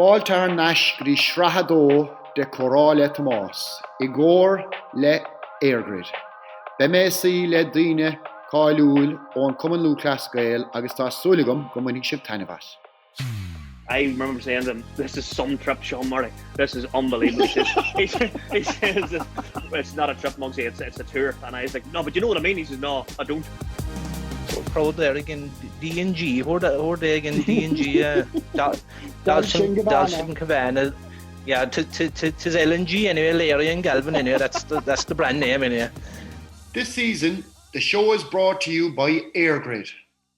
Fáilte Nash Grí Shrahadó de Comhrá Le Tomás, I gcór le EIRGRID. Be mésaí le daoine cáiliúil ón Cumann Lú Clascail agus tá súlagam go minic sibh tainneas. I remember saying to him, this is some trip, Sean Murray. This is unbelievable. He says, it's not a trip, Mugsy, it's a tour. And I was like, no, but you know what I mean? He says, no, I don't. So proud there again, D&G, who're they again, D&G, Dalshin Cabana. Yeah, tis LNG anyway, Larry and Galvin anyway, that's the brand name anyway. This season, the show is brought to you by EIRGRID,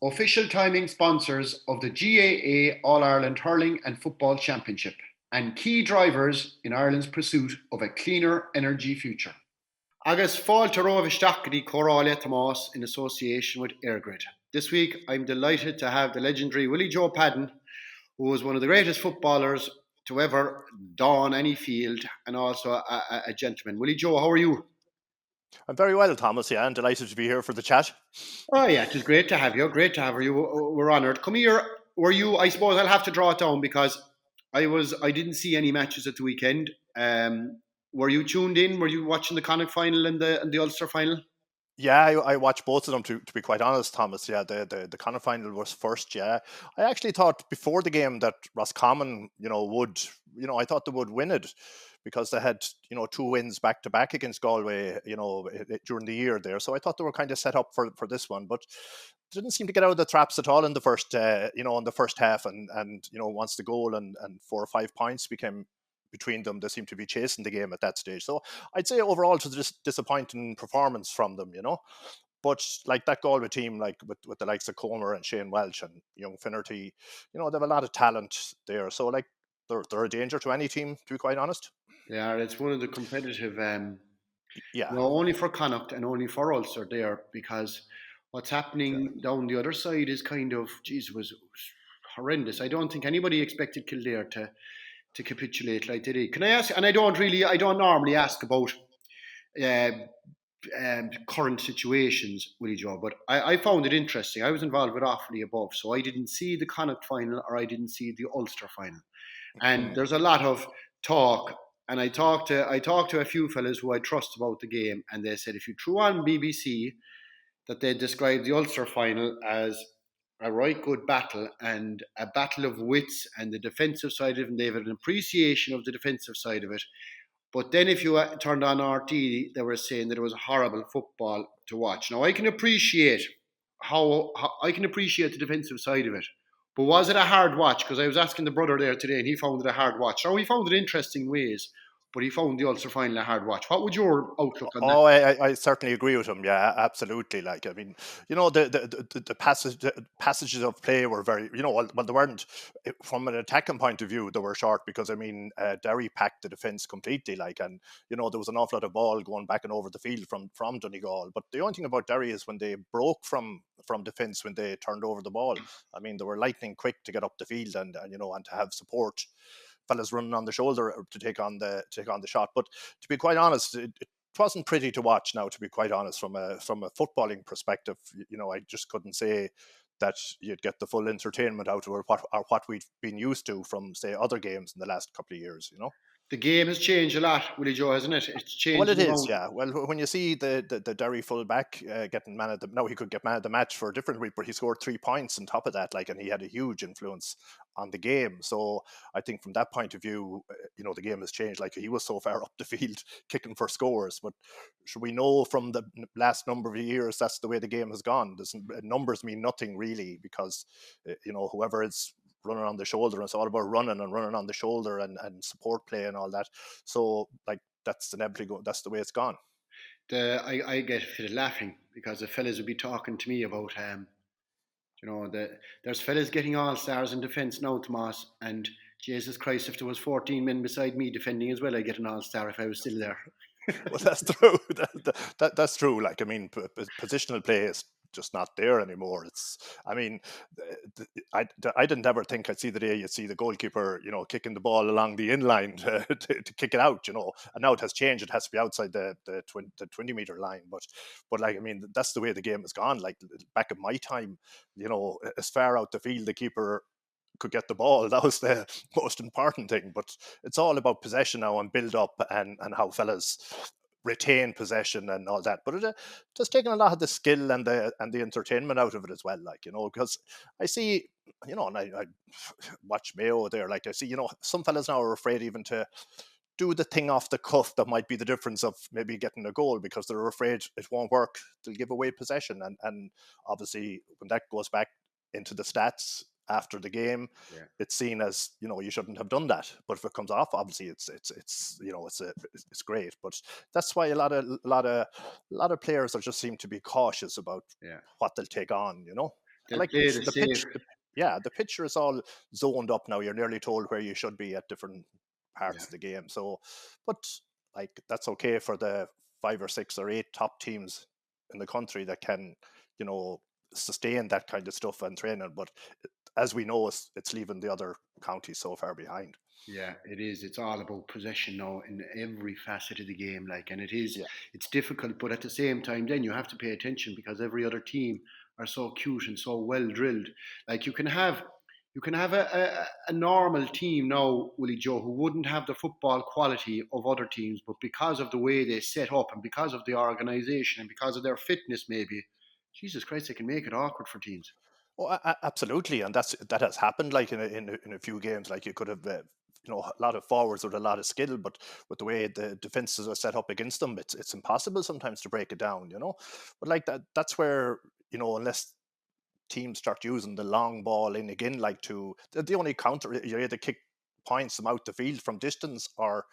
official timing sponsors of the GAA All-Ireland Hurling and Football Championship, and key drivers in Ireland's pursuit of a cleaner energy future. Agus fáilte roimhisteach Grí Comhrá Le Tomás in association with EIRGRID. This week, I'm delighted to have the legendary Willie Joe Padden, who was one of the greatest footballers to ever don any field, and also a gentleman. Willie Joe, how are you? I'm very well, Thomas. Yeah, I'm delighted to be here for the chat. Oh yeah, it is great to have you. Great to have you. We're honoured. Come here. Were you? I suppose I'll have to draw it down because I didn't see any matches at the weekend. Were you tuned in? Were you watching the Connacht final and the Ulster final? Yeah, I watched both of them, to be quite honest, Thomas. Yeah, the Connacht final was first, yeah. I actually thought before the game that Roscommon, I thought they would win it because they had, 2 wins back-to-back against Galway, during the year there. So I thought they were kind of set up for this one, but didn't seem to get out of the traps at all in the first, in the first half. And once the goal and 4 or 5 points became between them, they seemed to be chasing the game at that stage. So I'd say overall it was a disappointing performance from them, But like that Galway team, like with the likes of Comer and Shane Welch and young Finnerty, they have a lot of talent there. So like they're a danger to any team, to be quite honest. Yeah, it's one of the competitive, only for Connacht and only for Ulster there, because what's happening down the other side is kind of, was horrendous. I don't think anybody expected Kildare to capitulate like they did. Can I ask, and I don't normally ask about current situations, Willie Joe, but I found it interesting. I was involved with Offaly above, so I didn't see the Connacht final or I didn't see the Ulster final. And there's a lot of talk, and I talked to a few fellas who I trust about the game, and they said if you threw on BBC that they described the Ulster final as a right good battle and a battle of wits, and the defensive side of it, and they have an appreciation of the defensive side of it. But then if you turned on RT, they were saying that it was horrible football to watch. Now I can appreciate the defensive side of it, but was it a hard watch? Because I was asking the brother there today, and he found it a hard watch. Now he found it interesting ways, but he found the Ulster final a hard watch. What would your outlook on that? Oh, I certainly agree with him. Yeah, absolutely. Like, I mean, the passages of play were very, well, they weren't, from an attacking point of view, they were short because, I mean, Derry packed the defence completely, like, and, there was an awful lot of ball going back and over the field from Donegal. But the only thing about Derry is when they broke from defence, when they turned over the ball, I mean, they were lightning quick to get up the field and to have support. Fellas running on the shoulder to take on the shot. But to be quite honest, it wasn't pretty to watch. Now, to be quite honest, from a footballing perspective, I just couldn't say that you'd get the full entertainment out of what we've been used to from, say, other games in the last couple of years. The game has changed a lot, Willie Joe, hasn't it? It's changed. Well, it is, yeah. Well, when you see the Derry fullback getting man of the, now he could get man of the match for a different week, but he scored 3 points on top of that, and he had a huge influence on the game. So I think from that point of view, the game has changed. Like, he was so far up the field kicking for scores, but should we know from the last number of years that's the way the game has gone? Numbers mean nothing really, because whoever is running on the shoulder, and it's all about running on the shoulder and support play and all that. So like that's inevitably that's the way it's gone. I get a bit of laughing because the fellas would be talking to me about there's fellas getting all-stars in defence now, Tomás, and Jesus Christ, if there was 14 men beside me defending as well, I'd get an all-star if I was still there. Well, that's true. That's true. Like, I mean, positional play is just not there anymore. I didn't ever think I'd see the day you'd see the goalkeeper, kicking the ball along the inline to kick it out, and now it has changed. It has to be outside the 20-meter line. But like, I mean, that's the way the game has gone. Like, back in my time, as far out the field the keeper could get the ball. That was the most important thing. But it's all about possession now and build up and how fellas retain possession and all that. But it has taken a lot of the skill and the entertainment out of it as well. Like, you know, because I see, you know, and I watch Mayo there. Like, I see, you know, some fellas now are afraid even to do the thing off the cuff that might be the difference of maybe getting a goal, because they're afraid it won't work. They'll give away possession. And obviously when that goes back into the stats after the game, it's seen as, you know, you shouldn't have done that. But if it comes off, obviously it's you know, it's great. But that's why a lot of players are just seem to be cautious about what they'll take on, you know. Like the pitch, the picture is all zoned up now. You're nearly told where you should be at different parts of the game. So, but like, that's okay for the 5 or 6 or 8 top teams in the country that can, you know, sustain that kind of stuff and training. But as we know, it's leaving the other counties so far behind. Yeah, it is. It's all about possession now in every facet of the game. Like, and it is, it's difficult, but at the same time, then you have to pay attention, because every other team are so cute and so well drilled. Like, you can have a normal team now, Willie Joe, who wouldn't have the football quality of other teams, but because of the way they set up and because of the organisation and because of their fitness, maybe, Jesus Christ, they can make it awkward for teams. Oh, absolutely, and that has happened. Like in a few games, like you could have, you know, a lot of forwards with a lot of skill, but with the way the defenses are set up against them, it's impossible sometimes to break it down. You know, but like that's where, you know, unless teams start using the long ball in again, like the only counter, you either kick points them out the field from distance, or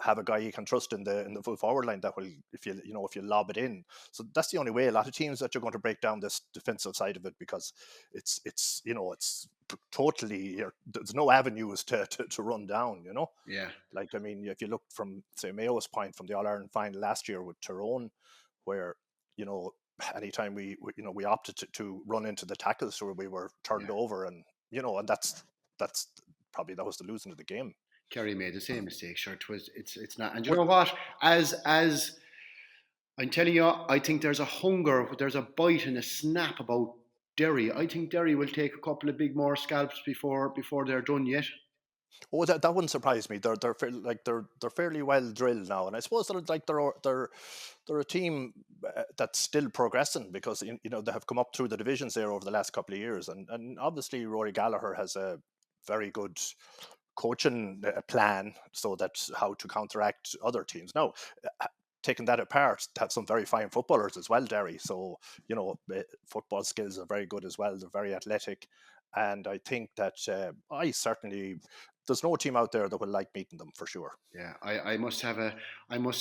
have a guy you can trust in the full forward line that will, if you lob it in. So that's the only way a lot of teams that you're going to break down this defensive side of it, because it's you know, it's totally, there's no avenues to run down, you know. Like, I mean, if you look from, say, Mayo's point from the All-Ireland final last year with Tyrone, where, you know, anytime we opted to run into the tackles where we were turned over, and, you know, and that's probably, that was the losing of the game. Kerry made the same mistake. Sure, it's not. And you know what? As I'm telling you, I think there's a hunger, there's a bite and a snap about Derry. I think Derry will take a couple of big more scalps before they're done yet. Oh, that wouldn't surprise me. They're fairly well drilled now, and I suppose they're a team that's still progressing, because, you know, they have come up through the divisions there over the last couple of years, and obviously Rory Gallagher has a very good coaching plan, so that's how to counteract other teams. Now, taking that apart, they have some very fine footballers as well, Derry. So, you know, football skills are very good as well. They're very athletic, and I think that there's no team out there that will like meeting them, for sure. Yeah, I must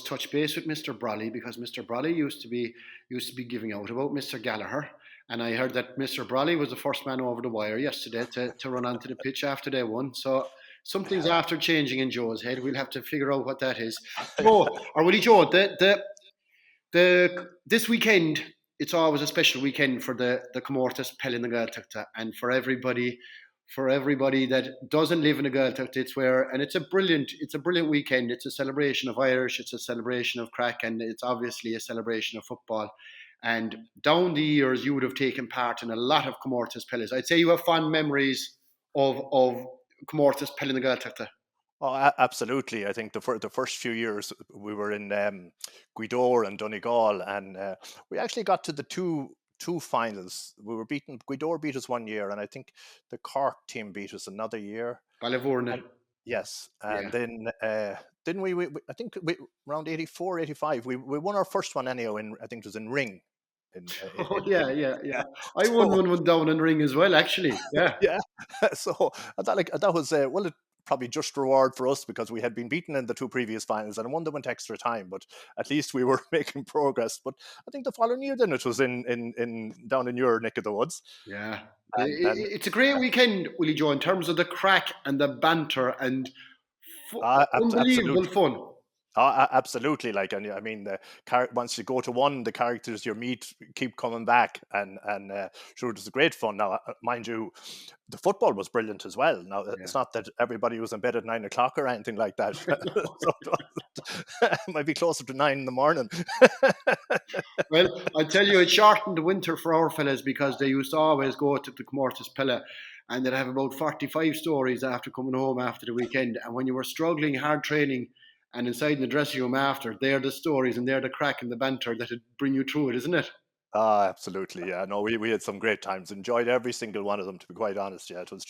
touch base with Mr. Brolly, because Mr. Brolly used to be giving out about Mr. Gallagher, and I heard that Mr. Brolly was the first man over the wire yesterday to run onto the pitch after they won. So something's after changing in Joe's head. We'll have to figure out what that is. Willie Joe, this weekend, it's always a special weekend for the Comórtas Pell in the Gaeltachta, and for everybody that doesn't live in the Gaeltacht, it's a brilliant weekend. It's a celebration of Irish, it's a celebration of crack, and it's obviously a celebration of football. And down the years, you would have taken part in a lot of Comórtas Pellas. I'd say you have fond memories of Comórtas Pell in the Gaeltachta. Oh, absolutely. I think the first few years we were in Gweedore and Donegal, and we actually got to the two finals. We were beaten. Gweedore beat us one year, and I think the Cork team beat us another year. Ballyvourne. Yes, and then we I think around 84, 85, we won our first one anyhow. I think it was in Ring. Yeah. I won one down in Ring as well, actually. Yeah. Yeah. So that was it probably just reward for us, because we had been beaten in the 2 previous finals, and one that went extra time, but at least we were making progress. But I think the following year then it was in down in your neck of the woods. Yeah. It's a great weekend, Willie Joe, in terms of the crack and the banter and unbelievable fun. Absolutely. Like, and I mean, once you go to one, the characters you meet keep coming back, and sure, it was great fun. Now, mind you, the football was brilliant as well. Now, it's not that everybody was in bed at 9 o'clock or anything like that. It might be closer to 9 in the morning. Well, I tell you, it shortened the winter for our fellas, because they used to always go to the Comórtas Pella, and they'd have about 45 stories after coming home after the weekend. And when you were struggling, hard training, and inside in the dressing room after, they're the stories and they're the crack and the banter that would bring you through it, isn't it? Absolutely, yeah. No, we had some great times. Enjoyed every single one of them, to be quite honest. Yeah, it was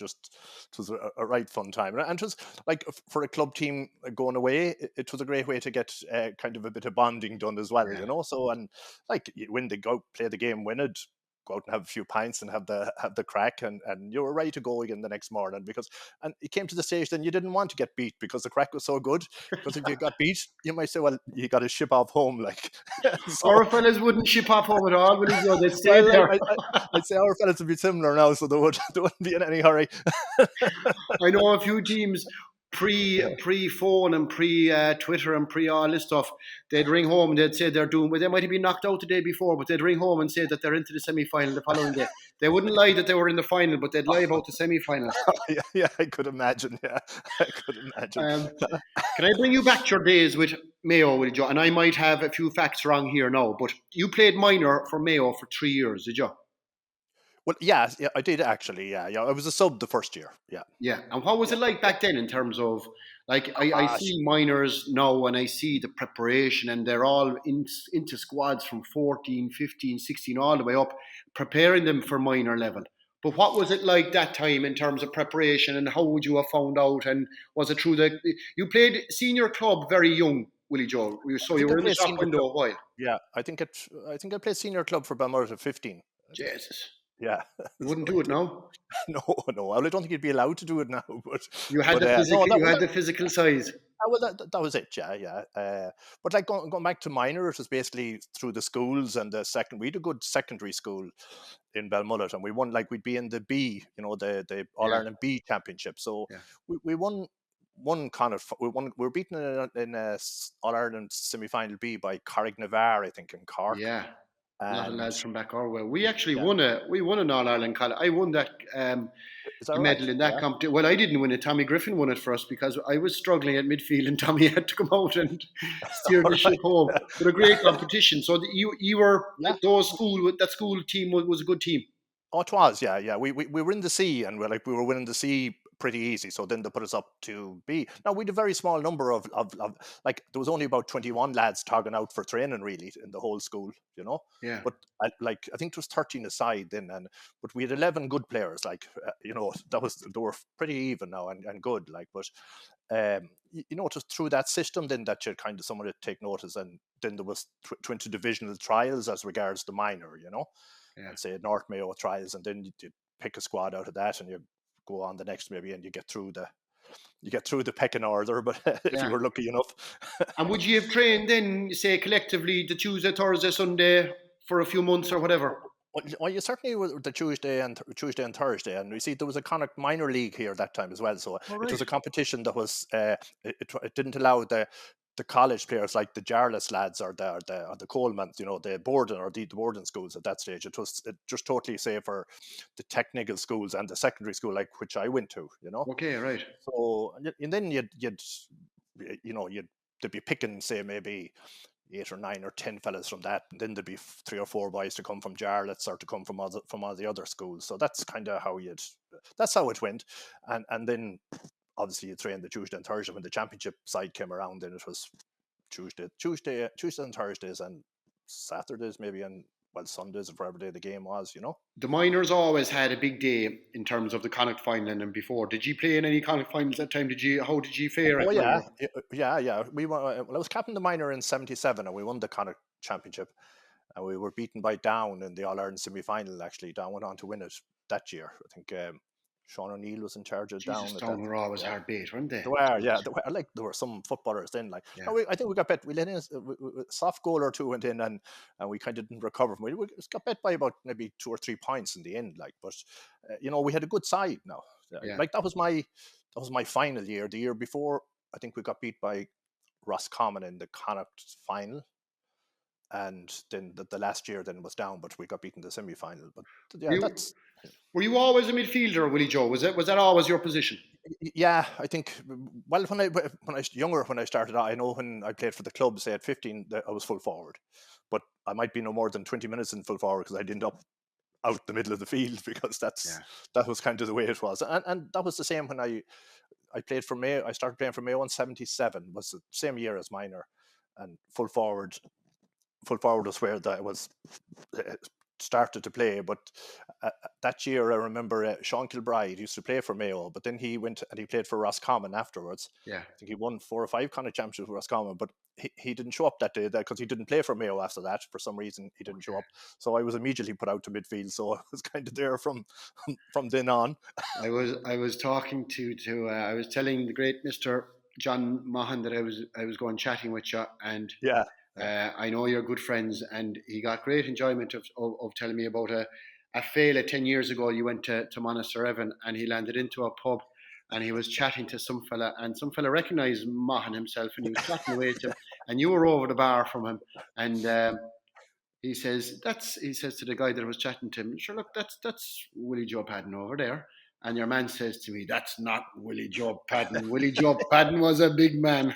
a right fun time, and it was like for a club team going away, it was a great way to get kind of a bit of bonding done as well, you know. So, and like when they go out, play the game, win it, go out and have a few pints and have the crack, and you were ready to go again the next morning, because and it came to the stage then you didn't want to get beat because the crack was so good, because if you got beat you might say, well, you got to ship off home, like. So, our fellas wouldn't ship off home at all, Willie Joe. They'd stay well, there. I'd say our fellas would be similar now, so they wouldn't be in any hurry. I know a few teams pre-phone and pre-Twitter and pre-all this stuff, they'd ring home and they'd say they're doing, well, they might have been knocked out the day before, but they'd ring home and say that they're into the semi-final the following day. They wouldn't lie that they were in the final, but they'd lie about the semi-final. Yeah, I could imagine. Yeah, I could imagine. Can I bring you back to your days with Mayo, Willie Joe? And I might have a few facts wrong here now, but you played minor for Mayo for 3 years, did you? Well, yeah, I did actually. Yeah, I was a sub the first year. Yeah. Yeah. And what was it like back then in terms of, like, I see minors now and I see the preparation, and they're all into squads from 14, 15, 16, all the way up, preparing them for minor level. But what was it like that time in terms of preparation, and how would you have found out? And was it true that you played senior club very young, Willie Joe? So you were in the shop window a while. Yeah, I think I played senior club for Balmora at 15. Jesus. Yeah. You wouldn't do it now? No. Well, I don't think you'd be allowed to do it now. But you had the physical size. Well, that was it. Yeah. But like going back to minor, it was basically through the schools and we had a good secondary school in Balmullet, and we won, like, we'd be in the B, the All Ireland B Championship. So we won. We were beaten in a All Ireland semi final B by Carrick-Navarre, I think, in Cork. Yeah. A lot of lads from back our way. We actually won an All Ireland. I won that medal in that competition. Well, I didn't win it. Tommy Griffin won it for us because I was struggling at midfield, and Tommy had to come out and steer the ship home. But a great competition. So you were that school team was a good team. Oh, it was. Yeah. We were in the C, and we were winning the C pretty easy. So then they put us up to B. Now, we had a very small number of like, there was only about 21 lads togging out for training really in the whole school, Yeah. But I think it was 13 aside then, but we had 11 good players. Like, they were pretty even now and good. Like, but it was through that system then that you kind of someone would take notice, and then there was interdivisional trials as regards the minor, and say North Mayo trials, and then you pick a squad out of that, and you go on the next maybe, and you get through the pecking order, but if you were lucky enough. And would you have trained then, say, collectively the Tuesday, Thursday, Sunday for a few months or whatever? Well, you certainly were the Tuesday and Thursday, and you see there was a Connacht minor league here that time as well. So it was a competition that was it didn't allow the college players like the Jarlath lads or the Colemans, the boarding schools at that stage. It just totally safe for the technical schools and the secondary school, like which I went to. Okay, right. So, and then they'd be picking, say, maybe 8 or 9 or 10 fellas from that, and then there'd be 3 or 4 boys to come from Jarlath's or to come from all the other schools. So that's kind of how it went, and then obviously you trained the Tuesday and Thursday. When the championship side came around, then it was Tuesday and Thursdays and Saturdays maybe, and Sundays, or whatever day the game was. The minors always had a big day in terms of the Connacht final and before. Did you play in any Connacht finals that time? How did you fare? Oh yeah. We won. I was captain the minor in '77, and we won the Connacht championship, and we were beaten by Down in the All Ireland semi final. Actually, Down went on to win it that year. I think Sean O'Neill was in charge of Down. Down were always hard bait, weren't they? They were, yeah. There were some footballers then. Like, I think we got bet. We let in a soft goal or two went in, and we kind of didn't recover from it. We got bet by about maybe 2 or 3 points in the end. Like, but we had a good side now. Like, that was my final year. The year before, I think we got beat by Roscommon in the Connacht final. And then the last year then was Down, but we got beaten in the semi-final. But were you always a midfielder, Willie Joe? Was that always your position? Yeah, I think. Well, when I was younger, when I started, I know when I played for the club, say at 15, I was full forward, but I might be no more than 20 minutes in full forward because I'd end up out the middle of the field, because that was kind of the way it was. And that was the same when I played for Mayo. I started playing for Mayo in 77, was the same year as minor, and full forward was where that was started to play. But that year, I remember Sean Kilbride used to play for Mayo, but then he went and he played for Roscommon afterwards. Yeah, I think he won 4 or 5 kind of championships with Roscommon, but he didn't show up that day because he didn't play for Mayo after that. For some reason, he didn't show up. So I was immediately put out to midfield. So I was kind of there from then on. I was talking to I was telling the great Mr. John Mahan that I was going chatting with you, and I know you're good friends, and he got great enjoyment of telling me about a fail 10 years ago. You went to Monaster Evan, and he landed into a pub, and he was chatting to some fella, and some fella recognised Mahan himself, and he was chatting away to him, and you were over the bar from him, and he says to the guy that was chatting to him, sure, look, that's Willie Joe Padden over there. And your man says to me, that's not Willie Joe Padden. Willie Joe Padden was a big man.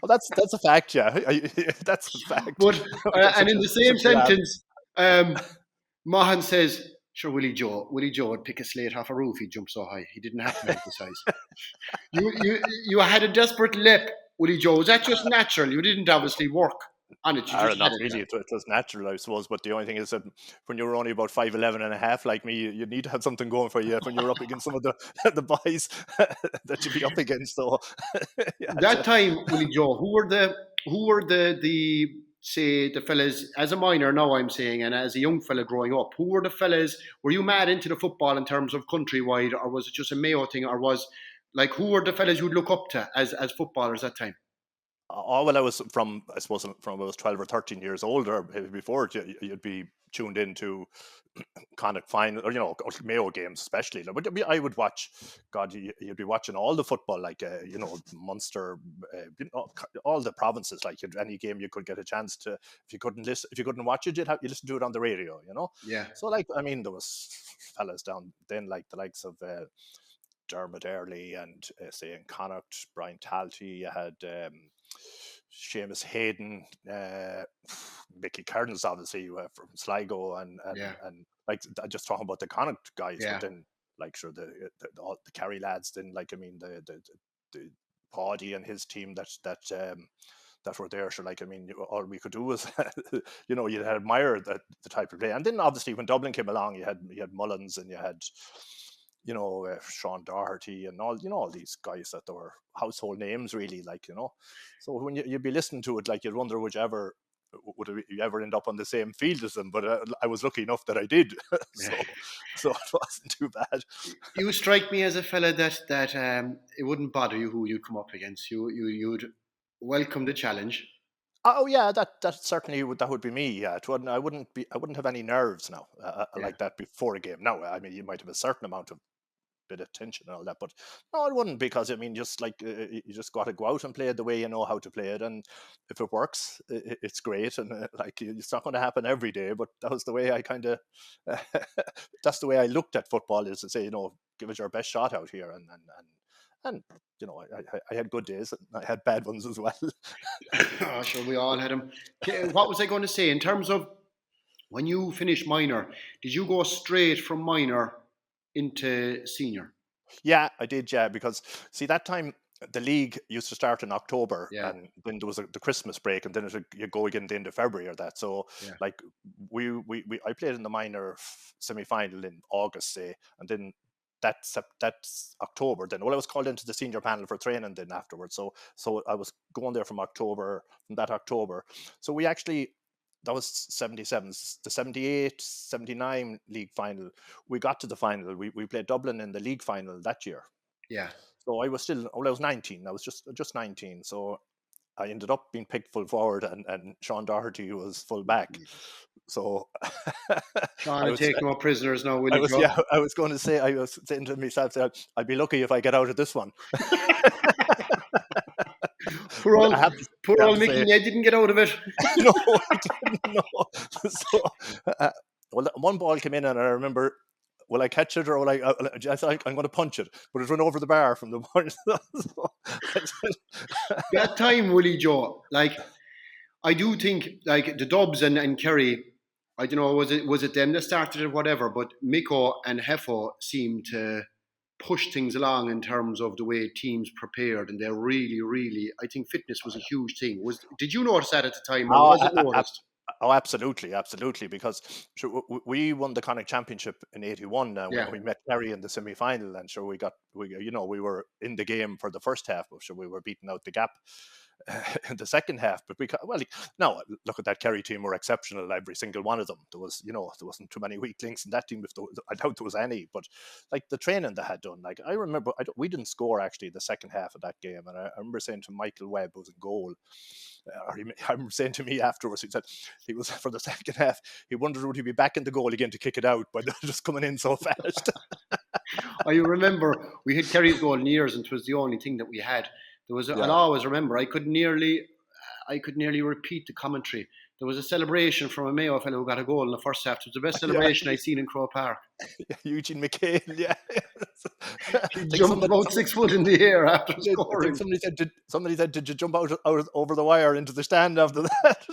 Well, that's a fact, yeah. That's a fact. But and in the same sentence, Mahan says, sure, Willie Joe would pick a slate off a roof. He'd jump so high. He didn't have to exercise. You had a desperate leap, Willie Joe. Was that just natural? You didn't obviously work on it. Not really. It was natural, I suppose. But the only thing is that when you were only about 5'11" and a half, like me, you need to have something going for you when you're up against some of the boys that you'd be up against. So that time, Willie Joe, who were the say the fellas as a minor now, I'm saying, and as a young fella growing up, who were the fellas? Were you mad into the football in terms of countrywide, or was it just a Mayo thing, or was like who were the fellas you'd look up to as footballers that time? Well, I suppose from I was 12 or 13 years old, or before, you'd be tuned into kind of final, or Mayo games especially. But I would watch. God, you'd be watching all the football, like Munster, all the provinces. Like any game you could get a chance to. If you couldn't watch it, you listen to it on the radio. Yeah. So there was fellas down then, like the likes of Dermot Earley and say in Connacht, Brian Talty. You had Seamus Hayden, Mickey Kearns, obviously from Sligo, and like just talking about the Connacht guys, but then like sure the Kerry lads, then like the Paddy and his team that were there. So like all we could do was you'd admire the type of play, and then obviously when Dublin came along, you had Mullins and you had Sean Doherty and all these guys that were household names, really, So when you'd be listening to it, like you'd wonder would you ever end up on the same field as them? But I was lucky enough that I did, so it wasn't too bad. You strike me as a fella that it wouldn't bother you who you'd come up against. You'd welcome the challenge. Oh yeah, that certainly would be me. Yeah, I wouldn't have any nerves now like that before a game. Now, you might have a certain amount of bit of tension and all that, but no, it wouldn't, because just like you just got to go out and play it the way you know how to play it, and if it works, it's great, and it's not going to happen every day, but that was the way I kind of that's the way I looked at football, is to say, give it your best shot out here, and I had good days and I had bad ones as well. Oh, sure, we all had them. What was I going to say in terms of when you finished minor? Did you go straight from minor into senior? Yeah, I did. Yeah, because see, that time the league used to start in October, and then there was the Christmas break, and then you go again at the end of February or that. So like I played in the minor semi-final in August, say, and then that's October. Then, I was called into the senior panel for training then afterwards. So I was going there from that October. So we actually, that was 77, the 78, 79 league final. We got to the final. We played Dublin in the league final that year. Yeah. So I was 19. I was just 19. So I ended up being picked full forward, and Sean Doherty was full back. So Sean is taking more prisoners now, Willie. I was going to say, I was saying to myself, I'd be lucky if I get out of this one. Poor old Mickey didn't get out of it. No, I didn't. No. So, one ball came in, and I remember, will I catch it, or will I'm going to punch it? But it went over the bar from the point. That time, Willie Joe, I do think, the Dubs and Kerry, I don't know, was it them that started it, whatever, but Miko and Hefo seemed to push things along in terms of the way teams prepared, and they're really, really, I think fitness was a huge thing. Did you notice that at the time, or Oh, was it noticed? absolutely. Because sure, we won the Connacht Championship in '81. Yeah. We met Kerry in the semi-final, and sure we were in the game for the first half, but sure we were beating out the gap in the second half. But now look at that Kerry team were exceptional, every single one of them. There wasn't too many weak links in that team. I doubt there was any, but like the training they had done, like I remember, we didn't score actually the second half of that game, and I remember saying to Michael Webb, who was in goal. I remember saying to me afterwards, he said he was for the second half. He wondered would he be back in the goal again to kick it out, but just coming in so fast. I remember we had Kerry's goal in years, and it was the only thing that we had. I'll always remember. I could nearly repeat the commentary. There was a celebration from a Mayo fellow who got a goal in the first half. It was the best celebration I'd seen in Croke Park. Eugene McHale, yeah. He jumped about 6 foot in the air after scoring. Somebody said, did you jump out over the wire into the stand after that?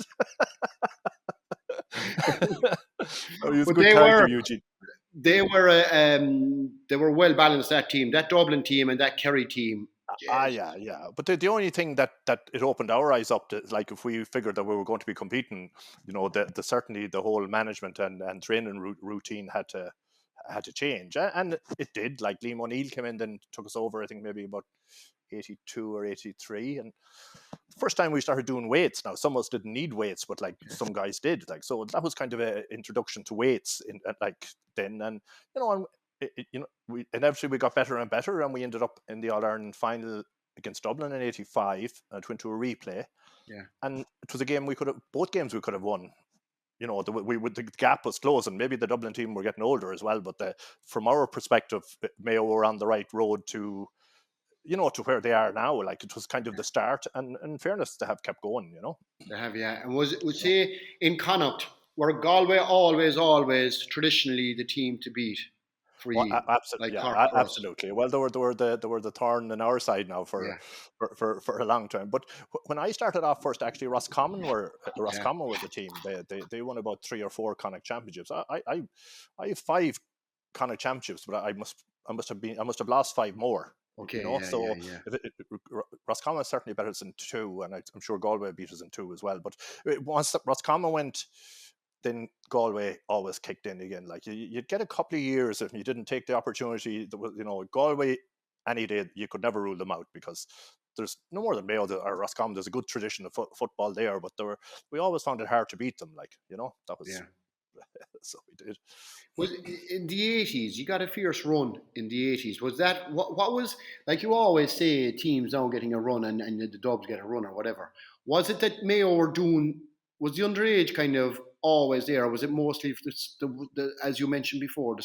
He was a good character, Eugene. They were well balanced, that team, that Dublin team and that Kerry team. Yeah. But the only thing that it opened our eyes up to, like, if we figured that we were going to be competing, certainly the whole management and training routine had to change, and it did. Like Liam O'Neill came in, then took us over. I think maybe about 82 or 83, and the first time we started doing weights. Now some of us didn't need weights, but like some guys did. Like, so that was kind of an introduction to weights then, and we inevitably we got better and better, and we ended up in the All-Ireland final against Dublin in '85, and it went to a replay. Yeah, and it was a game both games we could have won. The gap was closing. Maybe the Dublin team were getting older as well, but from our perspective, Mayo were on the right road to where they are now. Like, it was kind of the start, and in fairness, they have kept going. They have, yeah. And would say in Connacht, were Galway always traditionally the team to beat? Absolutely. Well, they were the thorn in our side now for a long time. But when I started off first, actually, Roscommon was the team. They won about 3 or 4 Connacht championships. I have 5 Connacht championships, but I must have lost 5 more. Okay, Roscommon is certainly better than 2, and I'm sure Galway beat us in 2 as well. But once Roscommon went, then Galway always kicked in again. Like, you'd get a couple of years if you didn't take the opportunity. Galway, any day you could never rule them out, because there's no more than Mayo or Roscommon. There's a good tradition of football there, but we always found it hard to beat them. Like, that was. Yeah. So we did. Was in the 80s, you got a fierce run in the 80s. Was that what was, like you always say, teams now getting a run and the Dubs get a run or whatever? Was it that Mayo were doing? Was the underage kind of always there, or was it mostly the as you mentioned before, the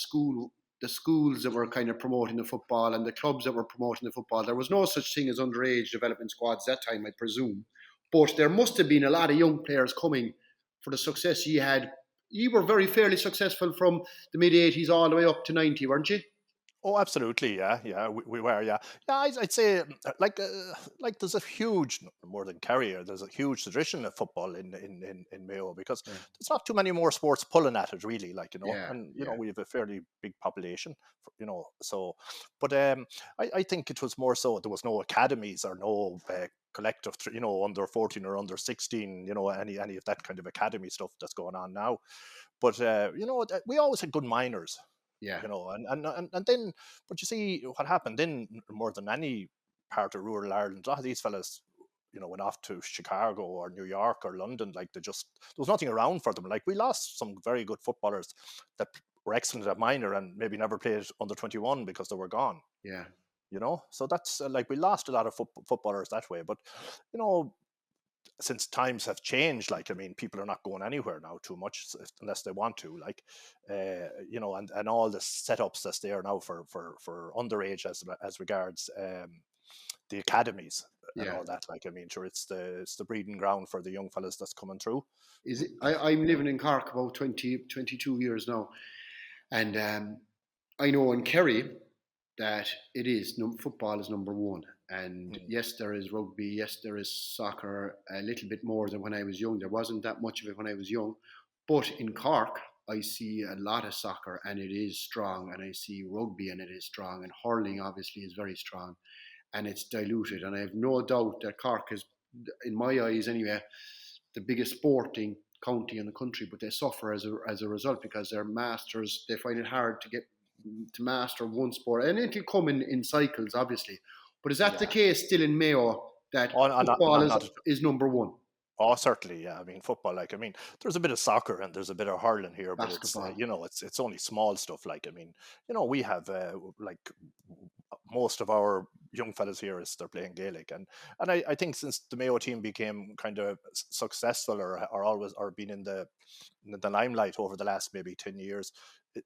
schools that were kind of promoting the football and the clubs that were promoting the football? There was no such thing as underage development squads that time, I presume, but there must have been a lot of young players coming for the success you had. You were fairly successful from the mid 80s all the way up to 90, weren't you? Oh, absolutely, yeah, we were, yeah. I'd say like there's a huge, more than Kerry, there's a huge tradition of football in Mayo, because there's not too many more sports pulling at it, really, and we have a fairly big population, so, but I think it was more so there was no academies or no collective, under 14 or under 16, any of that kind of academy stuff that's going on now, but we always had good minors. Yeah, and then, but you see what happened then, more than any part of rural Ireland, a lot of these fellas, went off to Chicago or New York or London. Like, there was nothing around for them. Like, we lost some very good footballers that were excellent at minor and maybe never played under 21 because they were gone. Yeah, so that's like, we lost a lot of footballers that way. But since times have changed, people are not going anywhere now too much unless they want to, and all the setups that's there now for underage as regards the academies and all that. Sure, it's the breeding ground for the young fellas that's coming through. Is it? I'm living in Cork about 22 years now, and I know in Kerry that football is number one. And yes, there is rugby. Yes, there is soccer. A little bit more than when I was young. There wasn't that much of it when I was young, But in Cork, I see a lot of soccer, and it is strong, and I see rugby, and it is strong, and hurling obviously is very strong, and it's diluted. And I have no doubt that Cork is, in my eyes anyway, the biggest sporting county in the country, but they suffer as a result because they're masters. They find it hard to get to master one sport, and it'll come in cycles, obviously. But is that the case still in Mayo, that football is number one? Oh, certainly, yeah. I mean, football, like, I mean, there's a bit of soccer and there's a bit of hurling here, but basketball. it's only small stuff. Like, I mean, we have like most of our young fellas here they're playing Gaelic, and I think since the Mayo team became kind of successful or been in the limelight over the last maybe 10 years,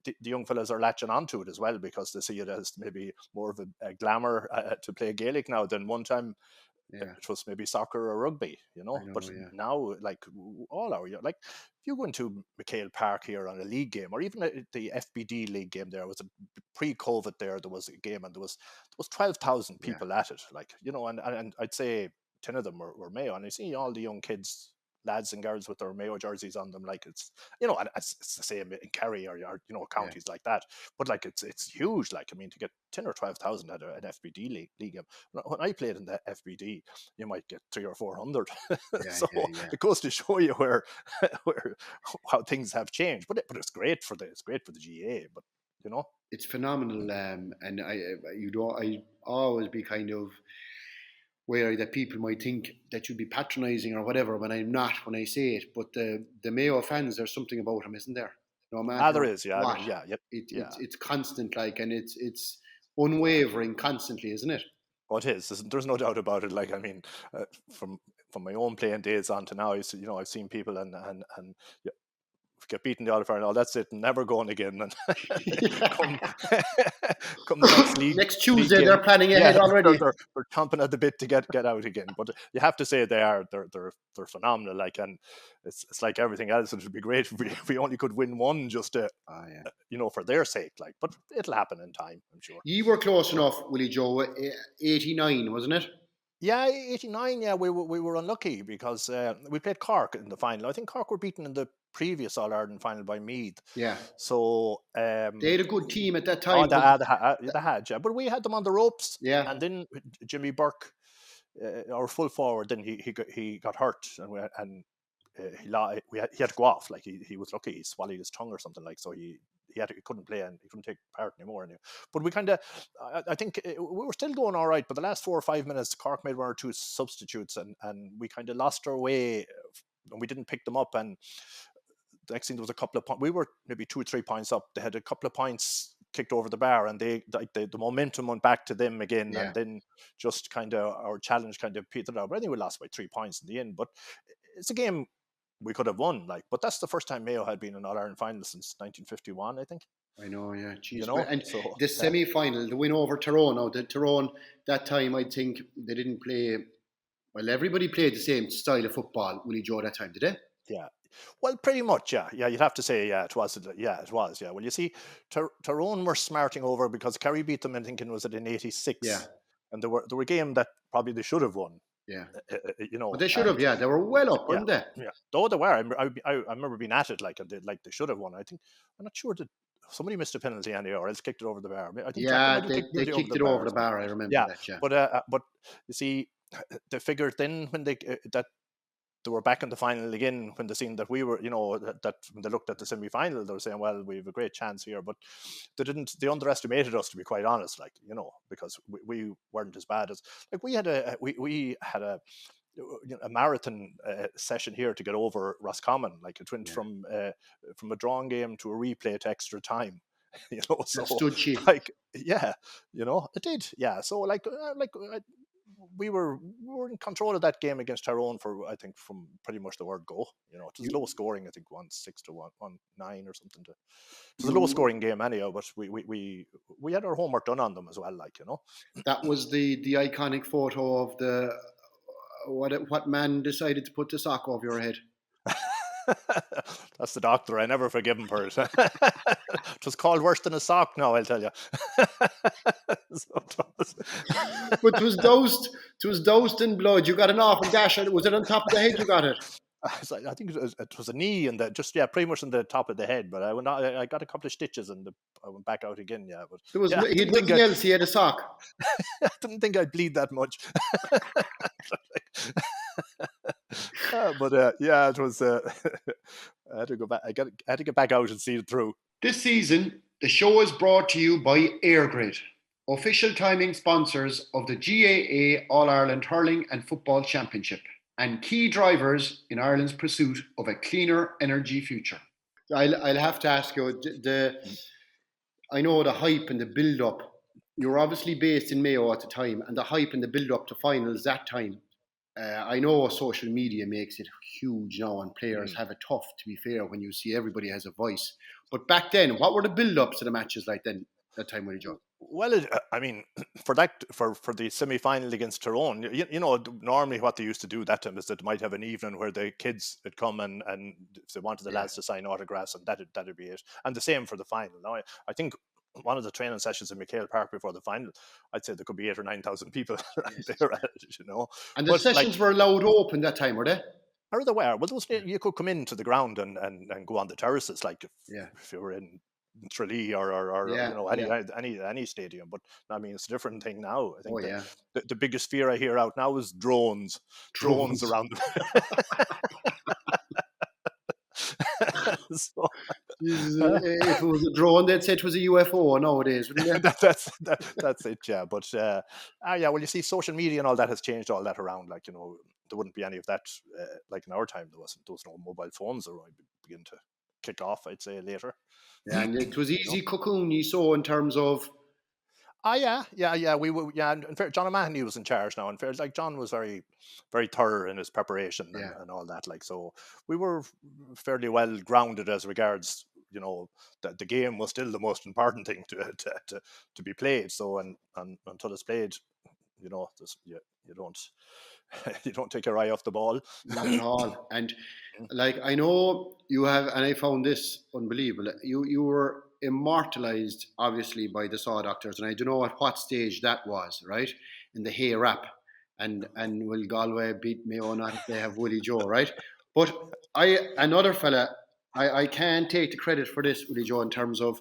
the young fellas are latching onto it as well, because they see it as maybe more of a glamour to play Gaelic now than one time. Yeah. It was maybe soccer or rugby, but now, like, all our, like, if you go into McHale Park here on a league game, or even the FBD league game, there was a pre-COVID there was a game, and there was 12,000 people at it, like, and I'd say 10 of them were Mayo, and I see all the young kids, lads and girls with their Mayo jerseys on them, like, it's it's the same in Kerry or counties like that, but like it's huge. Like, I mean, to get 10 or 12,000 at an FBD league game. When I played in the FBD, you might get 300 or 400. It goes to show you where how things have changed. But it's great for the GA. But it's phenomenal. And I always be kind of wary that people might think that you'd be patronising or whatever, when I'm not, when I say it. But the Mayo fans, there's something about them, isn't there? No matter there is, what, it's constant, like, and it's unwavering constantly, isn't it? Oh, it is. There's no doubt about it. Like, I mean, from my own playing days on to now, I've seen people and get beaten the All-Fair and all, that's it, never going again. And come the next league. Next Tuesday, they're planning ahead already. They're chomping at the bit to get out again. But you have to say they're phenomenal. Like, and it's like everything else. It would be great if we only could win one, just to, for their sake. Like, but it'll happen in time, I'm sure. You were close enough, Willie Joe. 89, wasn't it? Yeah, 89. Yeah, we were unlucky because we played Cork in the final. I think Cork were beaten in the previous All-Ireland final by Meath. Yeah. So they had a good team at that time. They had, yeah. But we had them on the ropes. Yeah. And then Jimmy Burke, our full forward, then he got hurt, and he had to go off. Like, he was lucky. He swallowed his tongue or something, like, so he couldn't play and he couldn't take part anymore. But we kind of, I think we were still going all right. But the last 4 or 5 minutes, Cork made 1 or 2 substitutes, and we kind of lost our way, and we didn't pick them up. And the next thing, there was a couple of points. We were maybe 2 or 3 points up. They had a couple of points kicked over the bar, and the momentum went back to them again. And then just kind of our challenge kind of petered out. But I think we lost by 3 points in the end. But it's a game we could have won, like, but that's the first time Mayo had been in All-Ireland final since 1951, I think. I know, yeah. Jeez. And so, the semi-final, the win over Tyrone. Now, the Tyrone, that time, I think they didn't play, well, everybody played the same style of football, Willie Joe, that time, did they? Yeah. Well, pretty much, yeah. Yeah, you'd have to say, it was. Yeah. Well, you see, Tyrone were smarting over because Kerry beat them, I think it was in 86. Yeah. And there were a game that probably they should have won. Yeah, but they should have. Yeah, they were well up, weren't they? Yeah, though they were. I remember being at it, like they should have won. I think, I'm not sure that somebody missed a penalty anyway, or else kicked it over the bar. I think they kicked it over the bar. I remember that. Yeah, but you see, they figured then when that they were back in the final again, when they seen that we were, that when they looked at the semi-final, they were saying, well, we have a great chance here, but they underestimated us, to be quite honest, like, because we weren't as bad as, like, we had a marathon session here to get over Roscommon. Like, it went from a drawn game to a replay to extra time. So stood cheap. Like, it did. Yeah. So like we were in control of that game against Tyrone for, I think, from pretty much the word go. It was low scoring. I think 1-6 to 1-9 or something. It was a low scoring game anyhow, but we had our homework done on them as well. Like, that was the iconic photo of the what man decided to put the sock over your head. That's the doctor. I never forgive him for it. It was called worse than a sock now, I'll tell you. But it was doused in blood. You got an awful gash. Was it on top of the head you got it? I think it was a knee and pretty much in the top of the head. But I got a couple of stitches and I went back out again. Yeah, but He had nothing else. He had a sock. I didn't think I'd bleed that much. But it was. I had to go back. I had to get back out and see it through. This season, the show is brought to you by EIRGRID, official timing sponsors of the GAA All-Ireland Hurling and Football Championship, and key drivers in Ireland's pursuit of a cleaner energy future. I'll have to ask you, I know the hype and the build-up. You were obviously based in Mayo at the time, and the hype and the build-up to finals that time. I know social media makes it huge now, and players have it tough, to be fair, when you see everybody has a voice. But back then, what were the build-ups to the matches like then, that time, Willie Joe? Well, for the semi-final against Tyrone, you know, normally what they used to do that time is that they might have an evening where the kids would come and if they wanted the lads to sign autographs, and that'd be it. And the same for the final. Now, I think one of the training sessions in McHale Park before the final, I'd say there could be 8,000 or 9,000 people there, you know. And the sessions were allowed open that time, were they? Or they were. Well, you could come into the ground and go on the terraces, like if you were in Tralee or you know, any stadium. But I mean, it's a different thing now. I think the biggest fear I hear out now is drones around so, if it was a drone, they'd say it was a UFO nowadays, wouldn't they? That's it, yeah. But well, you see, social media and all that has changed all that around. Like, you know, there wouldn't be any of that. Like in our time, there was no mobile phones, or I'd begin to kick off, I'd say, later. Yeah, and it was easy cocoon, you saw, in terms of. We were, and John O'Mahony was in charge now, and fair, like, John was very, very thorough in his preparation and all that. Like, so we were fairly well grounded as regards, you know, that the game was still the most important thing to be played. So, and until it's played, you know, you don't take your eye off the ball. Not at all. And like, I know you have, and I found this unbelievable. You were immortalized, obviously, by the Saw Doctors, and I don't know at what stage that was, right? In the Hey Rap, and will Galway beat Mayo or not if they have Willie Joe, right? But another fella, I can't take the credit for this, Willie Joe, in terms of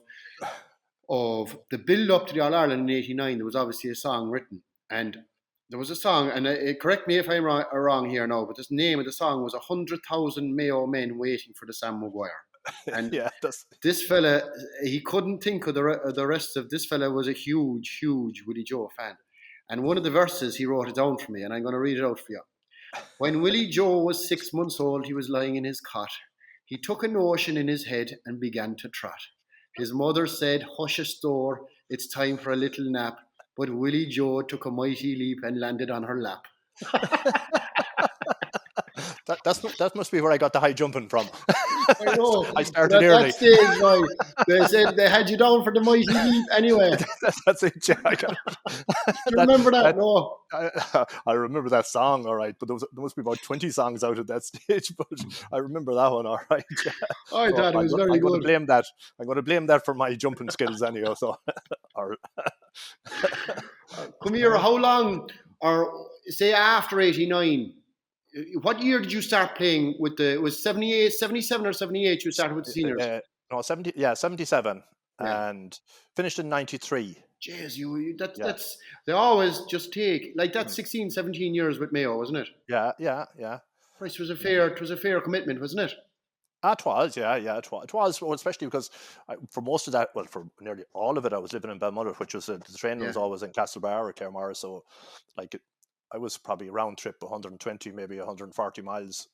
the build up to the All Ireland in '89. There was obviously a song written, and there was a song, and correct me if I'm wrong here now, but the name of the song was 100,000 Mayo men waiting for the Sam Maguire. And this fella, he couldn't think of the rest of. This fella was a huge Willie Joe fan, and one of the verses he wrote it down for me, and I'm going to read it out for you. When Willie Joe was 6 months old, he was lying in his cot. He took a notion in his head and began to trot. His mother said, "Hush a store, it's time for a little nap." But Willie Joe took a mighty leap and landed on her lap. That must be where I got the high jumping from. I know. I started early. That stage, right? They said they had you down for the mighty leap anyway. That's it, Jack. Do you remember that? No. I remember that song, all right, but there must be about 20 songs out at that stage, but I remember that one, all right. I thought it was very good. I'm going to blame that for my jumping skills anyhow. So, come here. How long, or say after '89? What year did you start playing with was 78, 77 or 78 you started with the seniors? No, 77 and finished in 93. Jeez, that's they always just take, like, that's 16, 17 years with Mayo, wasn't it? Yeah. Christ, it was a fair commitment, wasn't it? It was, it was, well, especially because for most of that, well, for nearly all of it, I was living in Belmullet, which was the training was always in Castlebar or Claremore, so like I was probably round trip 120, maybe 140 miles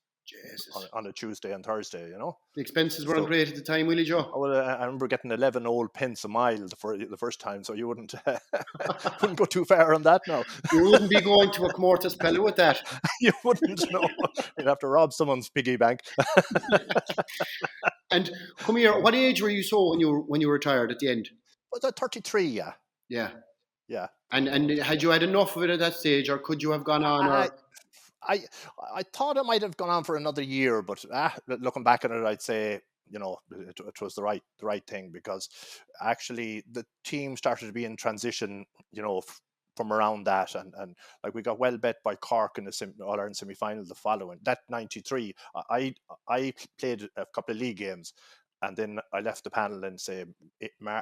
on a Tuesday and Thursday, you know. The expenses weren't great at the time, Willie Joe. Well, I remember getting 11 old pence a mile for the first time, so you wouldn't go too far on that now. You wouldn't be going to a Comórtas Pella with that. You wouldn't, no. You'd have to rob someone's piggy bank. And come here, what age were you when you retired at the end? Was that 33? Yeah. And had you had enough of it at that stage, or could you have gone on? I thought I might have gone on for another year, but looking back at it, I'd say, you know, it was the right thing, because actually the team started to be in transition, you know, from around that, and like we got well bet by Cork in the All-Ireland semi-final the following. That 93, I played a couple of league games, and then I left the panel in, say,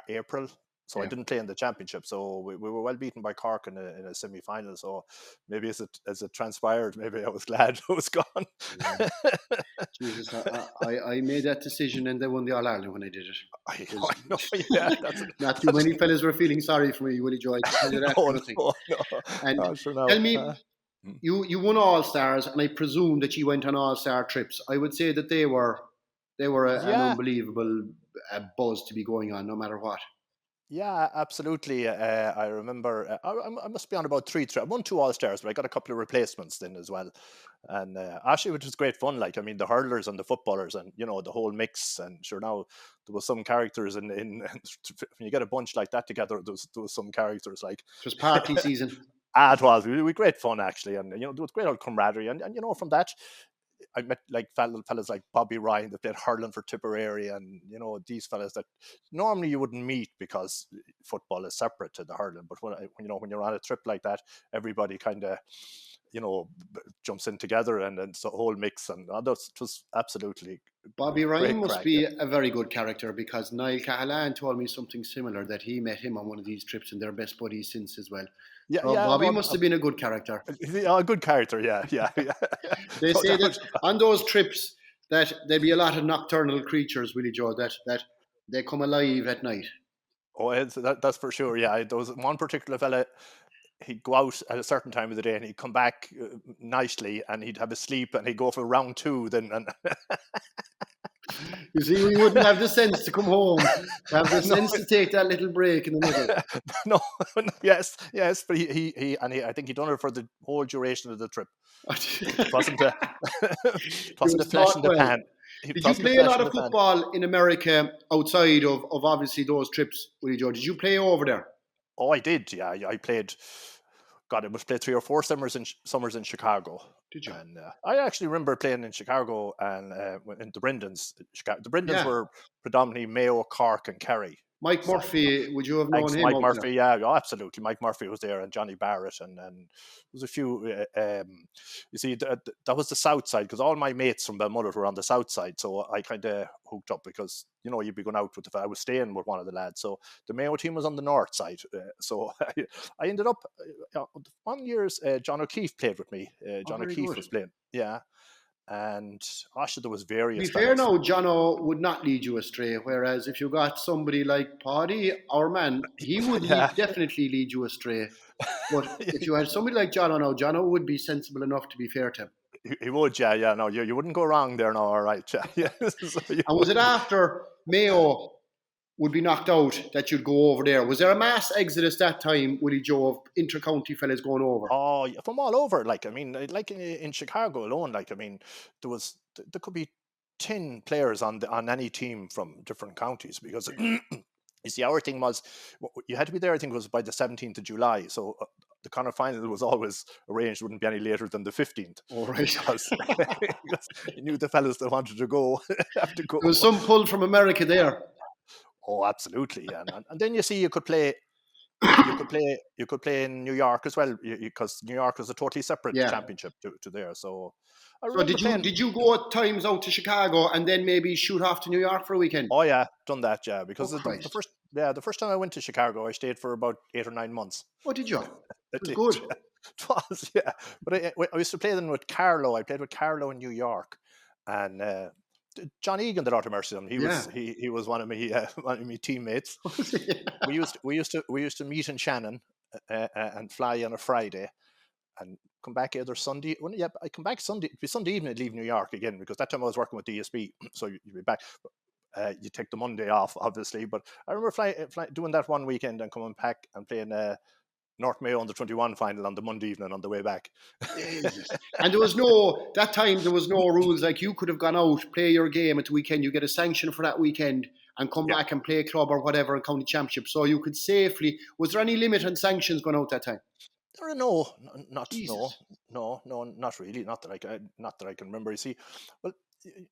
April. So I didn't play in the championship. So we were well beaten by Cork in a semi-final. So maybe as it transpired, maybe I was glad it was gone. Yeah. Jesus, I made that decision and they won the All-Ireland when I did it. I know, yeah. Not too many fellas were feeling sorry for me, Willie Joe. I can tell you that for nothing. No. And Sure now. tell me, you won All-Stars, and I presume that you went on All-Star trips. I would say that they were an unbelievable buzz to be going on, no matter what. Yeah, absolutely. I remember, I must be on about 3 trips. I won 2 All-Stars, but I got a couple of replacements then as well. And actually, which was great fun. Like, I mean, the hurlers and the footballers and, the whole mix. And sure, now there was some characters in when you get a bunch like that together, there was some characters like. It was party season. It was. We great fun, actually. And, there was great old camaraderie. And from that, I met like fellas like Bobby Ryan that played hurling for Tipperary, and these fellas that normally you wouldn't meet because football is separate to the hurling. But when you're on a trip like that, everybody kind of jumps in together, and it's a whole mix, and it was absolutely. Bobby Ryan must be a very good character, because Niall Cahalan told me something similar, that he met him on one of these trips and they're best buddies since as well. Yeah, so Bobby must have been a good character. A good character, yeah. They say that on those trips that there'd be a lot of nocturnal creatures, Willie Joe, that they come alive at night. Oh, that's for sure. Yeah, there was one particular fella. He'd go out at a certain time of the day and he'd come back nicely, and he'd have a sleep, and he'd go for round 2 then. And you see, we wouldn't have the sense to come home, have the sense to take that little break in the middle. No, yes, but he I think he'd done it for the whole duration of the trip. It wasn't a flash in the pan. Did you play a lot of football in America outside of obviously those trips, Willie Joe? Did you play over there? Oh, I did. Yeah, I played. God, I must play 3 or 4 summers in Chicago. Did you? And I actually remember playing in Chicago and in the Brindens. The Brindens were predominantly Mayo, Cork, and Kerry. Mike Murphy, would you have known him? Mike Murphy, yeah, absolutely. Mike Murphy was there, and Johnny Barrett, and there was a few. You see, that was the south side, because all my mates from Belmullet were on the south side, so I kind of hooked up, because you'd be going out with I was staying with one of the lads, so the Mayo team was on the north side. So I ended up 1 year. John O'Keefe played with me. John O'Keefe was playing, yeah. And actually, there was various. To be fair now, Jono would not lead you astray. Whereas if you got somebody like Paddy, our man, he would definitely lead you astray. But if you had somebody like Jono now, Jono would be sensible enough to be fair to him. He would, yeah. No, you wouldn't go wrong there. No, all right. Yeah. And was it after Mayo would be knocked out that you'd go over there? Was there a mass exodus that time, Willie Joe, of inter-county fellas going over? Oh, yeah, from all over. Like, I mean, like in Chicago alone, like, I mean, there could be 10 players on any team from different counties, because you see, our thing was, you had to be there, I think it was by the 17th of July. So the Connacht final was always arranged, wouldn't be any later than the 15th. Oh, right. Because you knew the fellas that wanted to go have to go. There was some pull from America there. Oh, absolutely, yeah. And then you see, you could play in New York as well, because New York was a totally separate championship to there. So did you go at times out to Chicago and then maybe shoot off to New York for a weekend? Oh yeah, done that, yeah. Because the first time I went to Chicago, I stayed for about 8 or 9 months. Oh, did you? It was good. It was, yeah. But I used to play them with Carlo. I played with Carlo in New York, and John Egan, the Lord have mercy on him, he was one of my teammates. We used to meet in Shannon and fly on a Friday and come back either Sunday. I come back Sunday. It'd be Sunday evening. I'd leave New York again, because that time I was working with DSB, so you'd be back. You take the Monday off, obviously. But I remember doing that one weekend and coming back and playing North Mayo under 21 final on the Monday evening on the way back. And there was no rules, like you could have gone out, play your game at the weekend, you get a sanction for that weekend and come back and play club or whatever in county championship. So you could safely, was there any limit on sanctions going out that time? No, not really. Not that I can remember. You see, well,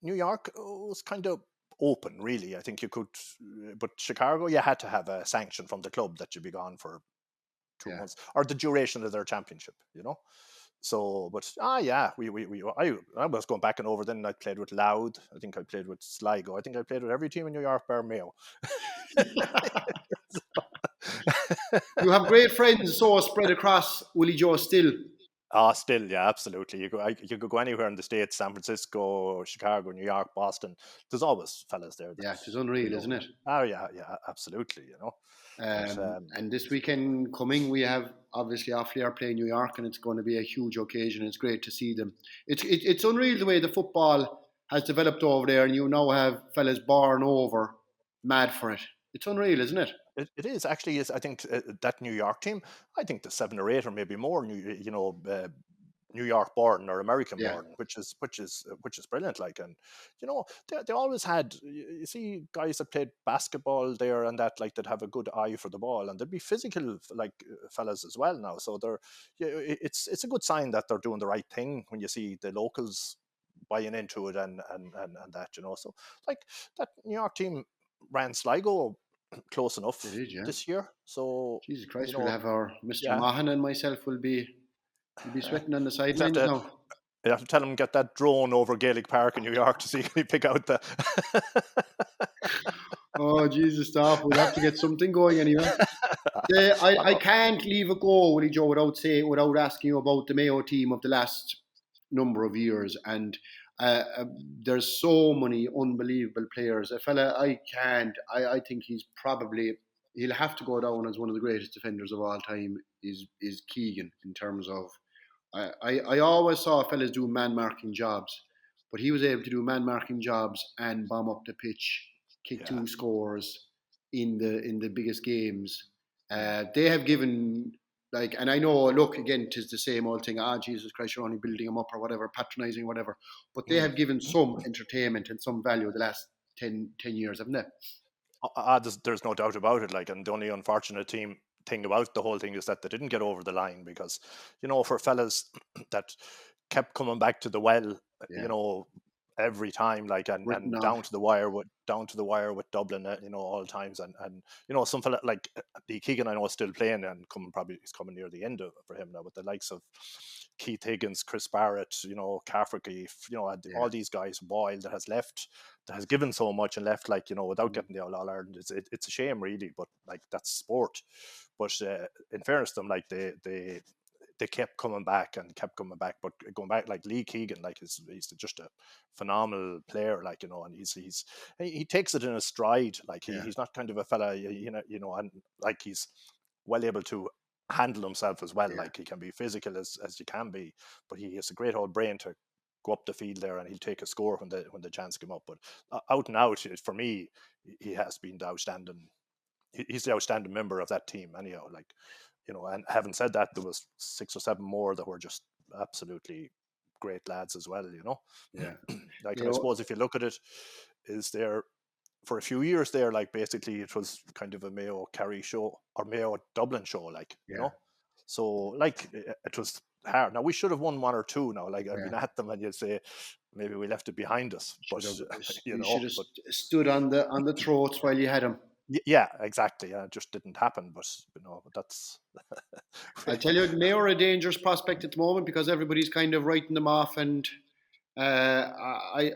New York was kind of open, really. I think you could, but Chicago, you had to have a sanction from the club that you'd be gone for 2 Yeah. months, or the duration of their championship, you know. So, but I was going back and over. Then I played with Louth. I think I played with Sligo. I think I played with every team in New York, bar Mayo. You have great friends so spread across Willie Joe still. Still, yeah, absolutely. You could go anywhere in the States, San Francisco, Chicago, New York, Boston. There's always fellas there. Yeah, it's unreal, isn't it? Oh yeah, absolutely. You know. And this weekend coming, we have obviously Offaly are playing New York, and it's going to be a huge occasion. It's great to see them. It's unreal the way the football has developed over there, and you now have fellas born over, mad for it. It's unreal, isn't it? It is actually. I think that New York team. I think the 7 or 8 or maybe more. New York born or American born, which is brilliant. Like, and they always had. You see, guys that played basketball there and that that have a good eye for the ball, and they'd be physical fellas as well now. So it's a good sign that they're doing the right thing when you see the locals buying into it and that. So that New York team ran Sligo close enough this year. So Jesus Christ, we'll have our Mr. Mahan and myself will be sweating on the sidelines now. You have to tell him get that drone over Gaelic Park in New York to see if he pick out the. Oh Jesus, stop! We'll have to get something going anyway. I can't leave a go, Willie Joe, without asking you about the Mayo team of the last number of years, and there's so many unbelievable players. A fella I think he'll have to go down as one of the greatest defenders of all time. Is Keegan in terms of. I always saw fellas do man marking jobs, but he was able to do man marking jobs and bomb up the pitch, kick 2 scores in the biggest games. They have given and I know, look, again, 'tis the same old thing. Jesus Christ, you're only building them up or whatever, patronising, whatever. But they have given some entertainment and some value the last 10 years, haven't they? There's no doubt about it. And the only unfortunate thing about the whole thing is that they didn't get over the line because, for fellas that kept coming back to the well, every time, and down to the wire with Dublin, all times, and some fella like the Keegan I know is still playing and he's coming near the end for him now, with the likes of Keith Higgins, Chris Barrett, Cafferty, all these guys, Boyle that has given so much and left without getting the All Ireland. It's a shame really, but that's sport. But in fairness to them, they kept coming back, but going back Lee Keegan, he's just a phenomenal player, and he takes it in a stride. He's not kind of a fella, and he's well able to handle himself as well. He can be physical as you can be, but he has a great old brain to go up the field there, and he'll take a score when the chance come up. But out and out, for me, he has been the outstanding. He's the outstanding member of that team, anyhow. And having said that, there was 6 or 7 more that were just absolutely great lads as well. Yeah. I suppose if you look at it, is there for a few years there, basically it was kind of a Mayo Kerry show or Mayo Dublin show, So it was hard. Now we should have won 1 or 2. Now, I've been at them, and you'd say maybe we left it behind us, but you should have stood on the throats while you had them. Yeah, exactly. It just didn't happen, but that's. I tell you, Mayo are a dangerous prospect at the moment because everybody's kind of writing them off, and I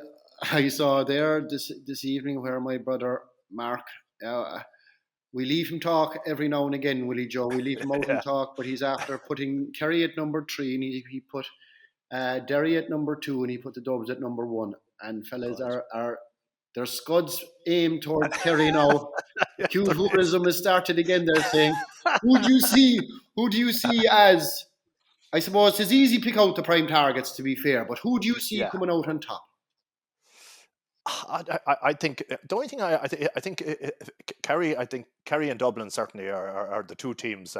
saw there this evening where my brother Mark. We leave him talk every now and again, Willie Joe. We leave him out and talk, but he's after putting Kerry at number 3, and he put Derry at number 2, and he put the Dubs at number 1. And fellas are their scuds aimed towards Kerry now. Cute hoorism has started again. They're saying, "Who do you see as?" I suppose it's easy to pick out the prime targets, to be fair, but who do you see coming out on top? I think the only thing I think Kerry and Dublin certainly are the 2 teams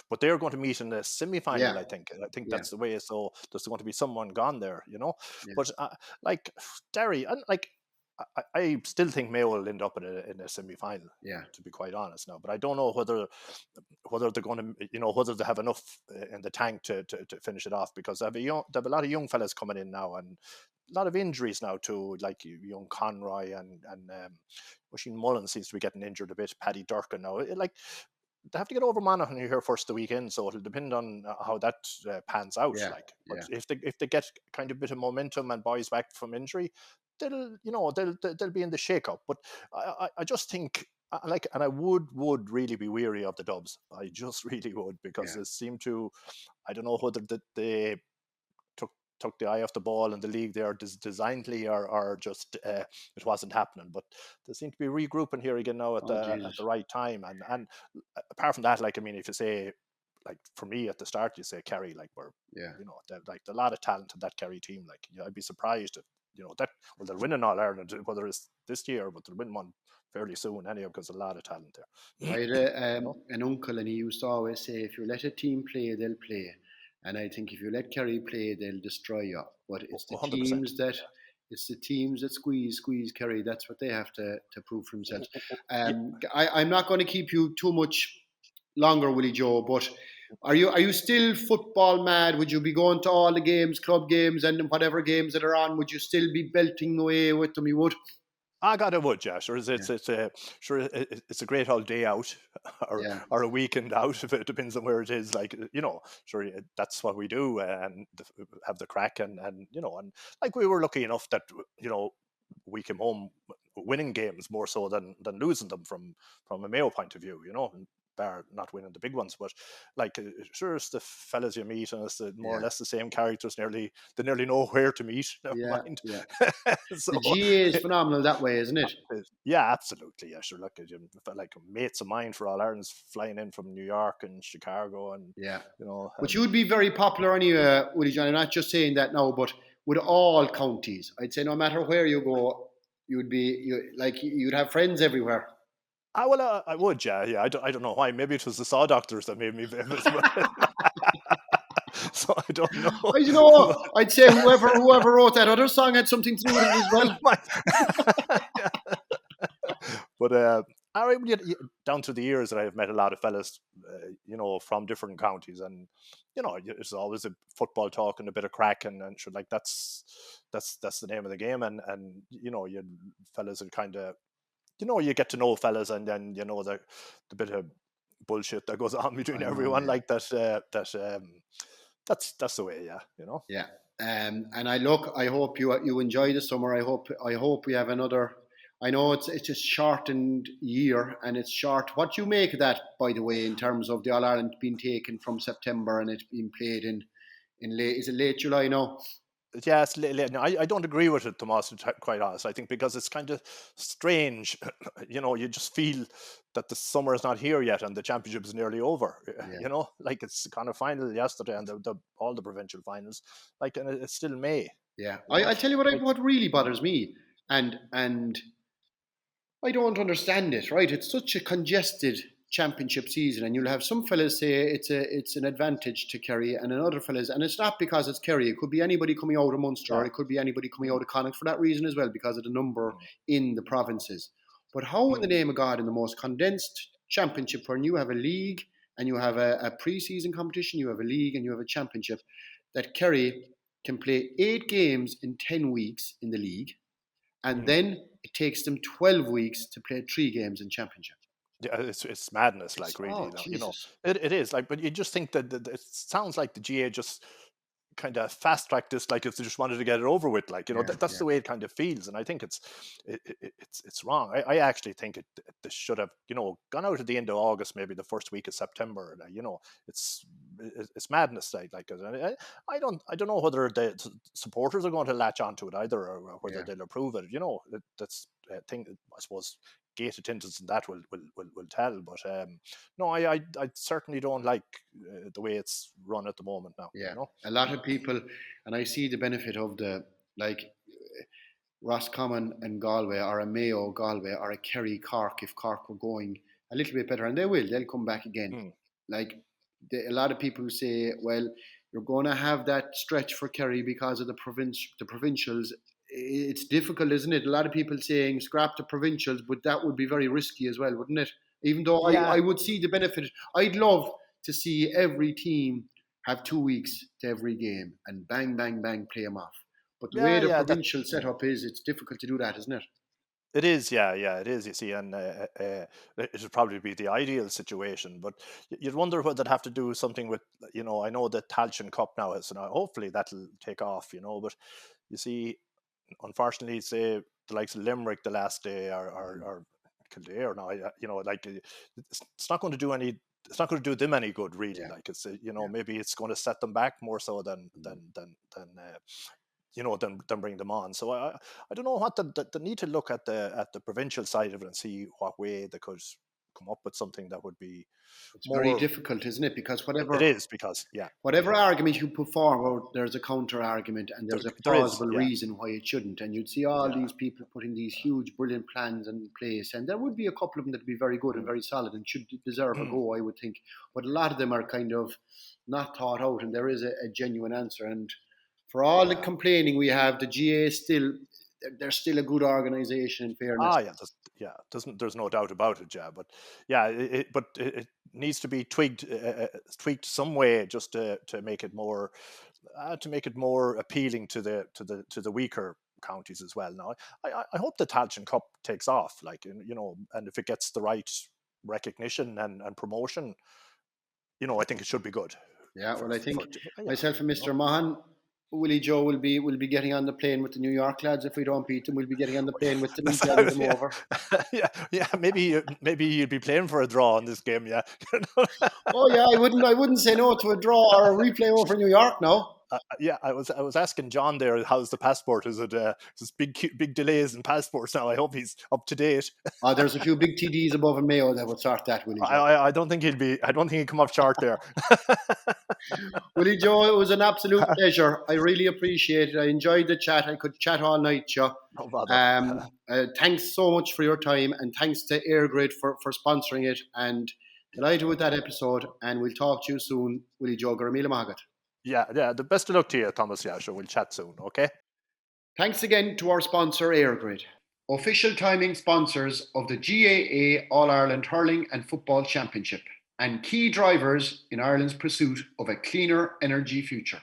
but they're going to meet in the semi-final. I think that's the way. So there's going to be someone gone there, But Derry, and I still think Mayo will end up in a semi-final. To be quite honest now, but I don't know whether they're going to, whether they have enough in the tank to finish it off, because they have a lot of young fellas coming in now, and a lot of injuries now too, young Conroy and Machine Mullen seems to be getting injured a bit. Paddy Durkin now, they have to get over Monaghan here first the weekend, so it'll depend on how that pans out. Yeah, Like, but if they get kind of a bit of momentum and boys back from injury, they'll be in the shake-up. But I just think and I would really be weary of the Dubs. I just really would, because they seem to, I don't know whether they took the eye off the ball in the league there designedly, or just it wasn't happening. But they seem to be regrouping here again now at the right time. And apart from that, like, I mean, if you say, like, for me at the start, you say Kerry, like, we're like a lot of talent in that Kerry team. Like, I'd be surprised if that, well, they'll win an All Ireland, whether it's this year, but they'll win one fairly soon anyhow, because there's a lot of talent there. I had an uncle, and he used to always say, if you let a team play, they'll play. And I think if you let Kerry play, they'll destroy you. But it's the 100%. teams that squeeze Kerry. That's what they have to prove for themselves. I'm not going to keep you too much longer, Willie Joe, but are you still football mad? Would you be going to all the games, club games, and whatever games that are on? Would you still be belting away with them? You would? I got a wood, yeah. Sure, it's a great old day out, or a weekend out, if it depends on where it is. Like, sure, that's what we do, and have the crack, and like, we were lucky enough that we came home winning games more so than losing them from a Mayo point of view, and bar not winning the big ones. But, like, sure, it's the fellas you meet, and it's more or less the same characters. They nearly know where to meet. Never mind. So, the GA is phenomenal that way, isn't it? Yeah, absolutely. Yeah, sure. Like mates of mine for All Ireland's flying in from New York and Chicago, and But you would be very popular anyway, Willie John. I'm not just saying that now, but with all counties, I'd say no matter where you go, you'd have friends everywhere. Well, I would, yeah. I don't know why. Maybe it was the Saw Doctors that made me famous. So I don't know. I'd say whoever wrote that other song had something to do with it as well. But down through the years, that I've met a lot of fellas, from different counties, and it's always a football talk and a bit of crack, and sure, like, that's the name of the game, and you fellas are kind of. You get to know fellas, and then the bit of bullshit that goes on between everyone, like that. That's the way, Yeah. And I hope you enjoy the summer. I hope we have another. I know it's a shortened year, and it's short. What do you make of that, by the way, in terms of the All Ireland being taken from September and it's being played in late? Is it late July now? Yes, no, I don't agree with it, Tomás, to be quite honest. I think because it's kind of strange, you just feel that the summer is not here yet and the championship is nearly over. Like, it's kind of final yesterday, and all the provincial finals, like, and it's still May. Yeah, I'll tell you what really bothers me, and I don't understand it. Right, it's such a congested championship season, and you'll have some fellas say it's an advantage to Kerry, and other fellas, and it's not because it's Kerry. It could be anybody coming out of Munster, or it could be anybody coming out of Connacht for that reason as well, because of the number in the provinces. But how, in the name of God, in the most condensed championship, when you have a league and you have a pre-season competition, you have a league and you have a championship, that Kerry can play 8 games in 10 weeks in the league, and then it takes them 12 weeks to play 3 games in championship. Yeah, it's madness, like, really. It is, like, but you just think that it sounds like the GA just kind of fast tracked this, like, if they just wanted to get it over with, like, that's the way it kind of feels, and I think it's wrong. I actually think this should have gone out at the end of August, maybe the first week of September. It's madness, like I don't know whether the supporters are going to latch onto it either, or whether they'll approve it. That's a thing, I suppose. Gate attendance and that will tell, but no, I certainly don't like the way it's run at the moment now. A lot of people, and I see the benefit of Roscommon and Galway, or a Mayo Galway, or a Kerry Cork, if Cork were going a little bit better, and they'll come back again. Like, a lot of people say, well, you're going to have that stretch for Kerry because of the provincials. It's difficult, isn't it? A lot of people saying scrap the provincials, but that would be very risky as well, wouldn't it? Even though I would see the benefit. I'd love to see every team have 2 weeks to every game and bang, bang, bang, play them off. But the way the provincial setup is, it's difficult to do that, isn't it? It is, yeah, it is. You see, and it would probably be the ideal situation, but you'd wonder whether they'd have to do something with, I know the Tailteann Cup now is, and hopefully that'll take off, but you see, unfortunately, say the likes of Limerick the last day or Kildare now, it's not going to do any. It's not going to do them any good, really. Yeah. Like it's, maybe it's going to set them back more so than than bring them on. So I don't know what the need to look at the provincial side of it and see what way they could come up with something that would be It's more. very difficult, isn't it? Because It is, because whatever argument you put forward, there's a counter argument and there's a plausible reason why it shouldn't. And you'd see all these people putting these huge, brilliant plans in place, and there would be a couple of them that would be very good and very solid and should deserve a go, I would think. But a lot of them are kind of not thought out, and there is a genuine answer. And for all the complaining we have, the GA is they're still a good organisation, in fairness. There's no doubt about it, but it needs to be tweaked some way, just to make it more appealing to the weaker counties as well. Now, I hope the Tailteann Cup takes off, and if it gets the right recognition and promotion, I think it should be good. Yeah, well, I think myself and Mr. Mahan, Willie Joe will be getting on the plane with the New York lads. If we don't beat them, we'll be getting on the plane with them and sending them over. Maybe you'd be playing for a draw in this game, yeah. Oh yeah, I wouldn't say no to a draw or a replay over New York now. I was asking John there, how's the passport? Is it there's big delays in passports now? I hope he's up to date. There's a few big TDs above in Mayo that would sort that, Willie Joe. I don't think he'd come up short there. Willie Joe, it was an absolute pleasure. I really appreciate it. I enjoyed the chat. I could chat all night, Joe. No bother. Thanks so much for your time, and thanks to EIRGRID for sponsoring it. And delighted with that episode. And we'll talk to you soon, Willie Joe. Garamila Mahagat. Yeah. The best of luck to you, Thomas. Yeah, sure. We'll chat soon. Okay. Thanks again to our sponsor, EIRGRID, official timing sponsors of the GAA All-Ireland Hurling and Football Championship, and key drivers in Ireland's pursuit of a cleaner energy future.